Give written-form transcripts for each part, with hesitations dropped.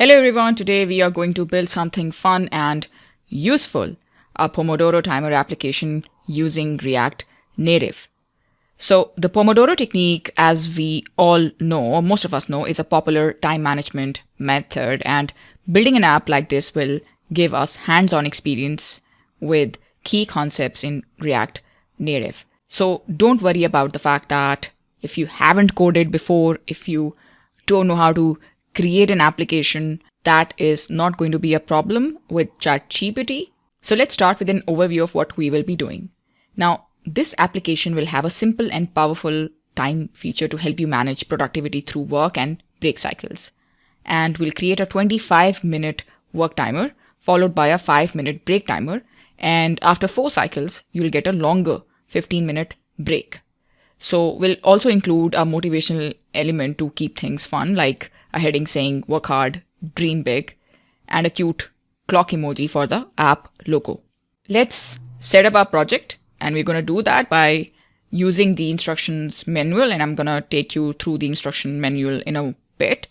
Hello everyone, today we are going to build something fun and useful, a Pomodoro Timer application using React Native. So the Pomodoro technique, as we all know, or most of us know, is a popular time management method, and building an app like this will give us hands-on experience with key concepts in React Native. So don't worry about the fact that if you haven't coded before, if you don't know how to create an application, that is not going to be a problem with ChatGPT. So let's start with an overview of what we will be doing. Now, this application will have a simple and powerful time feature to help you manage productivity through work and break cycles. And we'll create a 25-minute work timer followed by a 5-minute break timer. And after 4 cycles, you'll get a longer 15-minute break. So we'll also include a motivational element to keep things fun, like a heading saying work hard, dream big, and a cute clock emoji for the app logo. Let's set up our project, and we're going to do that by using the instructions manual, and I'm going to take you through the instruction manual in a bit.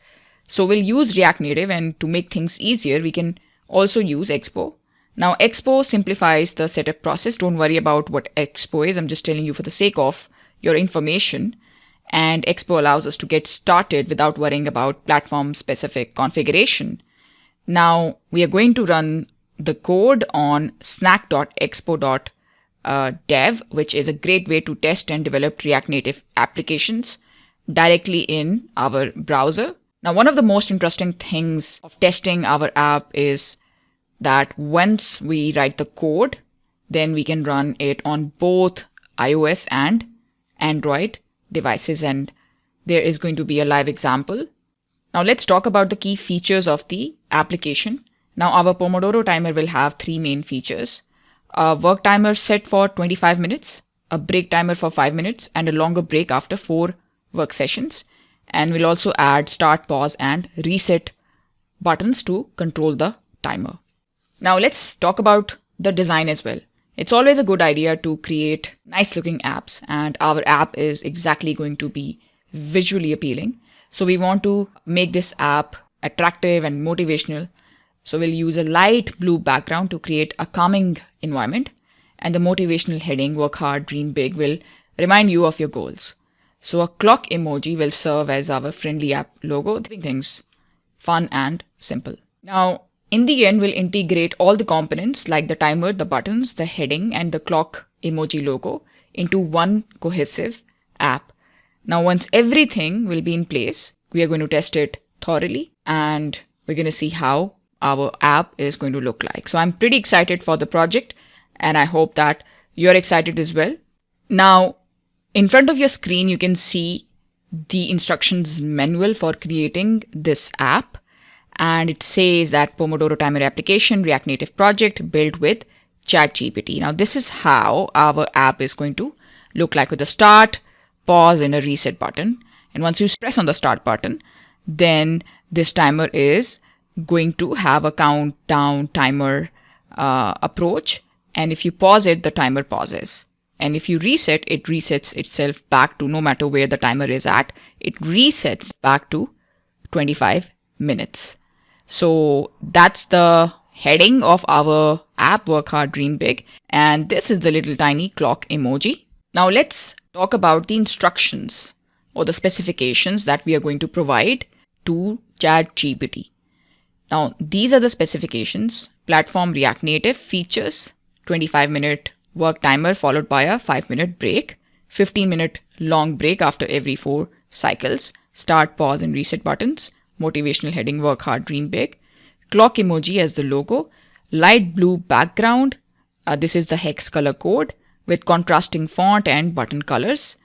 So we'll use React Native, and to make things easier, we can also use Expo. Now, Expo simplifies the setup process. Don't worry about what Expo is. I'm just telling you for the sake of your information. And Expo allows us to get started without worrying about platform-specific configuration. Now, we are going to run the code on snack.expo.dev, which is a great way to test and develop React Native applications directly in our browser. Now, one of the most interesting things of testing our app is that once we write the code, then we can run it on both iOS and Android devices, and there is going to be a live example. Now let's talk about the key features of the application. Now our Pomodoro timer will have 3 main features: a work timer set for 25 minutes, a break timer for 5 minutes, and a longer break after 4 work sessions. And we'll also add start, pause, and reset buttons to control the timer. Now let's talk about the design as well. It's always a good idea to create nice looking apps, and our app is exactly going to be visually appealing. So we want to make this app attractive and motivational. So we'll use a light blue background to create a calming environment, and the motivational heading work hard, dream big will remind you of your goals. So a clock emoji will serve as our friendly app logo, keeping things fun and simple. Now, in the end, we'll integrate all the components like the timer, the buttons, the heading, and the clock emoji logo into one cohesive app. Now, once everything will be in place, we are going to test it thoroughly, and we're going to see how our app is going to look like. So I'm pretty excited for the project, and I hope that you're excited as well. Now, in front of your screen, you can see the instructions manual for creating this app. And it says that Pomodoro Timer Application, React Native project built with ChatGPT. Now, this is how our app is going to look like, with a start, pause, and a reset button. And once you press on the start button, then this timer is going to have a countdown timer approach. And if you pause it, the timer pauses. And if you reset, it resets itself back to, no matter where the timer is at, it resets back to 25 minutes. So that's the heading of our app, work hard, dream big. And this is the little tiny clock emoji. Now let's talk about the instructions or the specifications that we are going to provide to ChatGPT. Now these are the specifications: platform React Native, features, 25-minute work timer followed by a 5-minute break, 15-minute long break after every 4 cycles, start, pause, and reset buttons, motivational heading work hard, dream big, clock emoji as the logo, light blue background. This is the hex color code with contrasting font and button colors,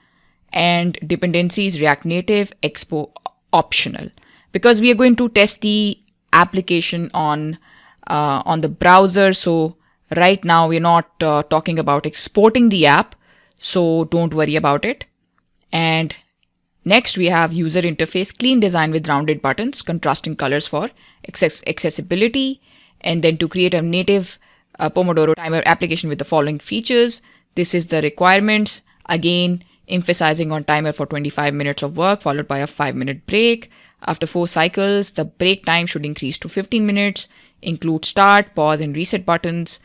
and dependencies React Native, Expo optional. Because we are going to test the application on the browser, so right now we're not talking about exporting the app, so don't worry about it. And next, we have user interface, clean design with rounded buttons, contrasting colors for accessibility. And then to create a native Pomodoro timer application with the following features. This is the requirements. Again, emphasizing on timer for 25 minutes of work, followed by a 5-minute break. After 4 cycles, the break time should increase to 15 minutes, include start, pause, and reset buttons.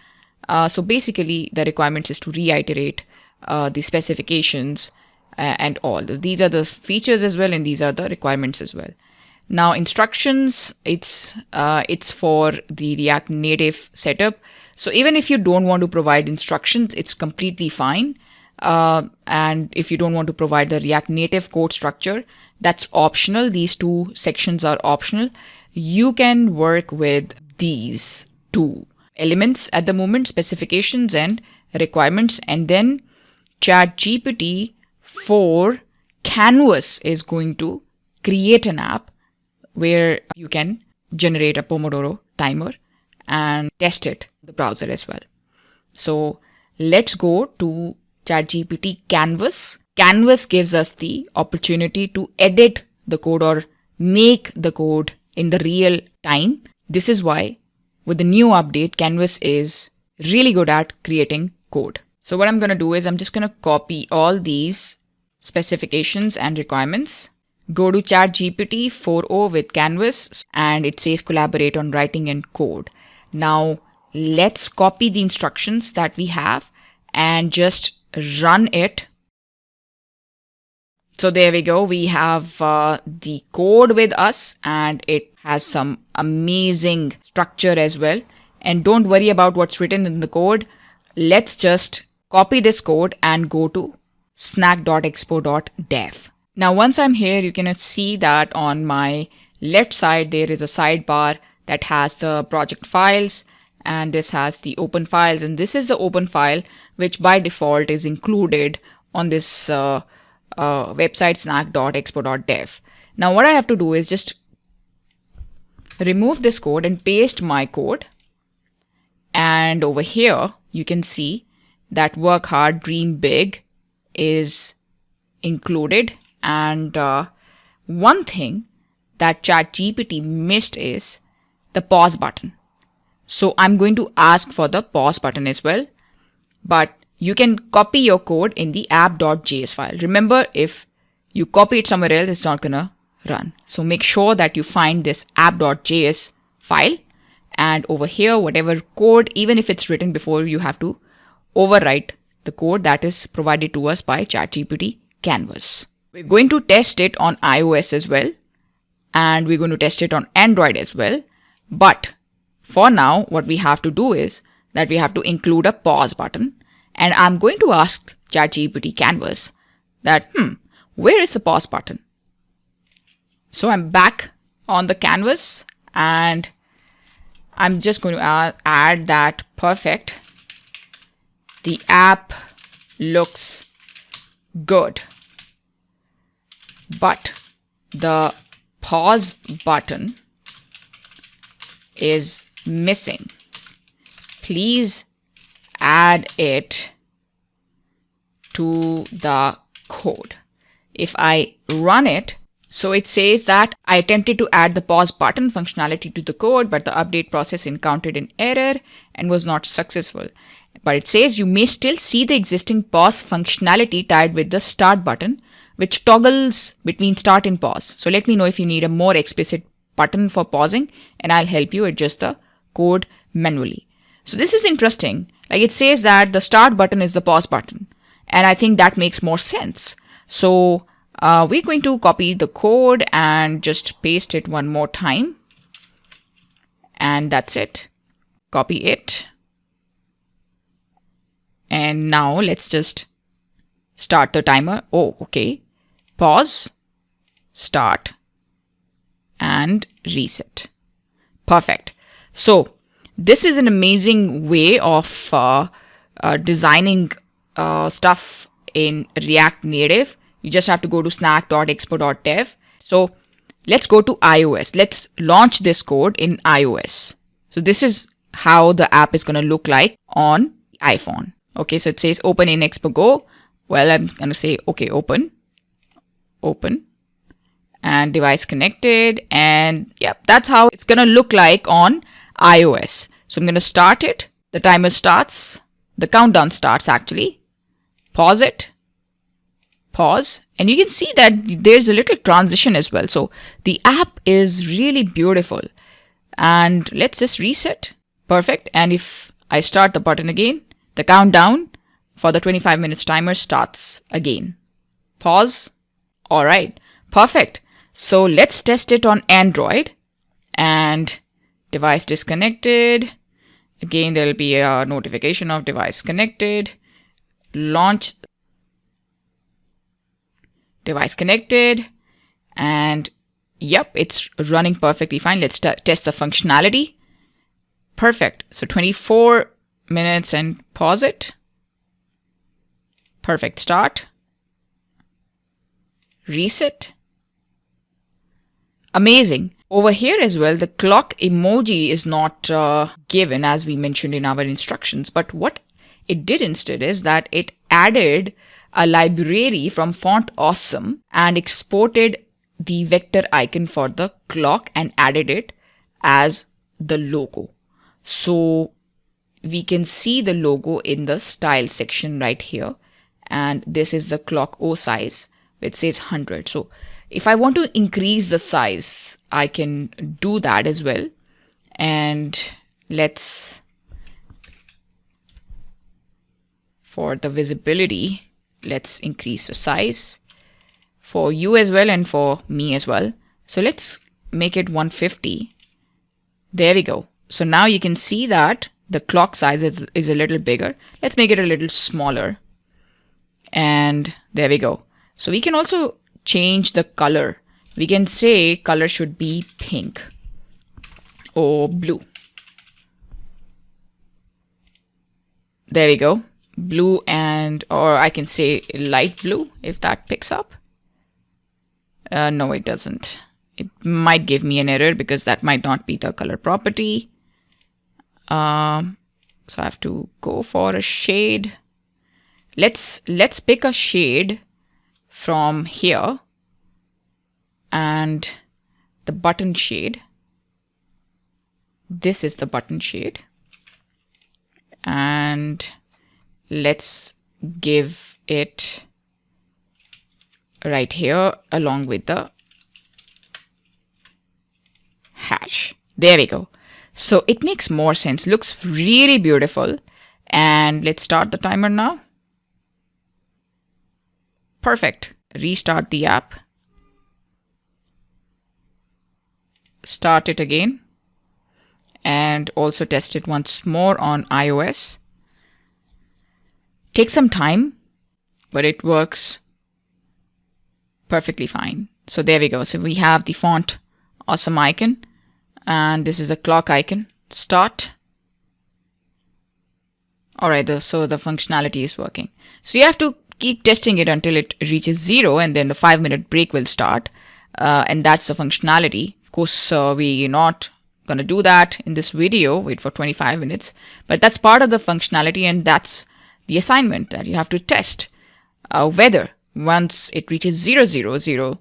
So basically, the requirements is to reiterate the specifications and all. These are the features as well, and these are the requirements as well. Now, instructions, it's for the React Native setup. So even if you don't want to provide instructions, it's completely fine. And if you don't want to provide the React Native code structure, that's optional. These 2 sections are optional. You can work with these 2 elements at the moment, specifications and requirements, and then ChatGPT for Canvas is going to create an app where you can generate a Pomodoro timer and test it in the browser as well. So let's go to ChatGPT Canvas. Canvas gives us the opportunity to edit the code or make the code in the real time. This is why with the new update, Canvas is really good at creating code. So what I'm going to do is I'm just going to copy all these specifications and requirements. Go to ChatGPT 4.0 with Canvas, and it says collaborate on writing and code. Now let's copy the instructions that we have and just run it. So there we go. We have the code with us, and it has some amazing structure as well. And don't worry about what's written in the code. Let's just copy this code and go to snack.expo.dev. Now, once I'm here, you can see that on my left side, there is a sidebar that has the project files, and this has the open files. And this is the open file, which by default is included on this website snack.expo.dev. Now, what I have to do is just remove this code and paste my code. And over here, you can see that work hard, dream big is included. And one thing that ChatGPT missed is the pause button. So I'm going to ask for the pause button as well. But you can copy your code in the app.js file. Remember, if you copy it somewhere else, it's not going to run. So make sure that you find this app.js file. And over here, whatever code, even if it's written before, you have to overwrite the code that is provided to us by ChatGPT Canvas. We're going to test it on iOS as well, and we're going to test it on Android as well. But for now, what we have to do is that we have to include a pause button. And I'm going to ask ChatGPT Canvas that, where is the pause button? So I'm back on the canvas, and I'm just going to add that perfect. The app looks good, but the pause button is missing. Please add it to the code. If I run it, so it says that I attempted to add the pause button functionality to the code, but the update process encountered an error and was not successful. But it says you may still see the existing pause functionality tied with the start button, which toggles between start and pause. So let me know if you need a more explicit button for pausing, and I'll help you adjust the code manually. So this is interesting. Like, it says that the start button is the pause button, and I think that makes more sense. So we're going to copy the code and just paste it one more time. And that's it. Copy it. And now let's just start the timer. Oh, okay. Pause, start, and reset. Perfect. So this is an amazing way of designing stuff in React Native. You just have to go to snack.expo.dev. So let's go to iOS. Let's launch this code in iOS. So this is how the app is going to look like on iPhone. Okay, so it says open in Expo Go. Well, I'm going to say, okay, open, and device connected. And yeah, that's how it's going to look like on iOS. So I'm going to start it. The timer starts. The countdown starts actually. Pause it. pause, and you can see that there's a little transition as well. So the app is really beautiful. And let's just reset. Perfect. And if I start the button again, the countdown for the 25 minutes timer starts again. Pause. All right. Perfect. So let's test it on Android. And device disconnected. Again, there'll be a notification of device connected. Launch. Device connected. And yep, it's running perfectly fine. Let's test the functionality. Perfect. So 24 minutes and pause it. Perfect. Start. Reset. Amazing. Over here as well, the clock emoji is not given as we mentioned in our instructions. But what it did instead is that it added a library from Font Awesome and exported the vector icon for the clock and added it as the logo. So we can see the logo in the style section right here. And this is the clock O size, which says 100. So if I want to increase the size, I can do that as well. And for the visibility, let's increase the size for you as well and for me as well. So let's make it 150. There we go. So now you can see that the clock size is a little bigger. Let's make it a little smaller. And there we go. So we can also change the color. We can say color should be pink or blue. There we go. Blue or I can say light blue if that picks up. No, it doesn't. It might give me an error because that might not be the color property. So I have to go for a shade. Let's pick a shade from here and the button shade. This is the button shade. And let's give it right here along with the hash. There we go. So it makes more sense. Looks really beautiful. And let's start the timer now. Perfect. Restart the app. Start it again. And also test it once more on iOS. Take some time, but it works perfectly fine. So there we go. So we have the Font Awesome icon. And this is a clock icon. Start. Alright, so the functionality is working. So you have to keep testing it until it reaches 0 and then the 5-minute break will start. And that's the functionality. Of course, we're not going to do that in this video. Wait for 25 minutes. But that's part of the functionality and that's the assignment that you have to test whether once it reaches 000,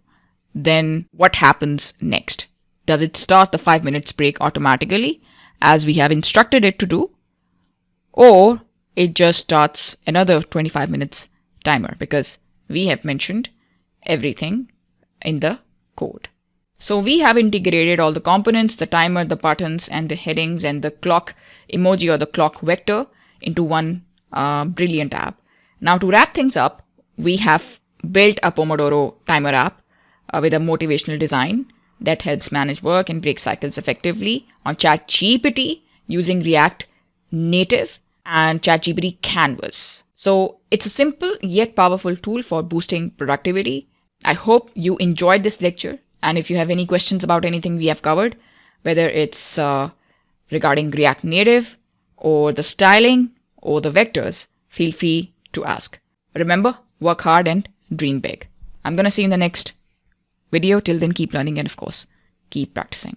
then what happens next? Does it start the 5 minutes break automatically as we have instructed it to do? Or it just starts another 25 minutes timer because we have mentioned everything in the code. So we have integrated all the components, the timer, the buttons, and the headings and the clock emoji or the clock vector into one brilliant app. Now to wrap things up, we have built a Pomodoro Timer app with a motivational design that helps manage work and break cycles effectively on ChatGPT using React Native and ChatGPT Canvas. So it's a simple yet powerful tool for boosting productivity. I hope you enjoyed this lecture. And if you have any questions about anything we have covered, whether it's regarding React Native or the styling or the vectors, feel free to ask. Remember, work hard and dream big. I'm going to see you in the next video. Till then, keep learning and of course, keep practicing.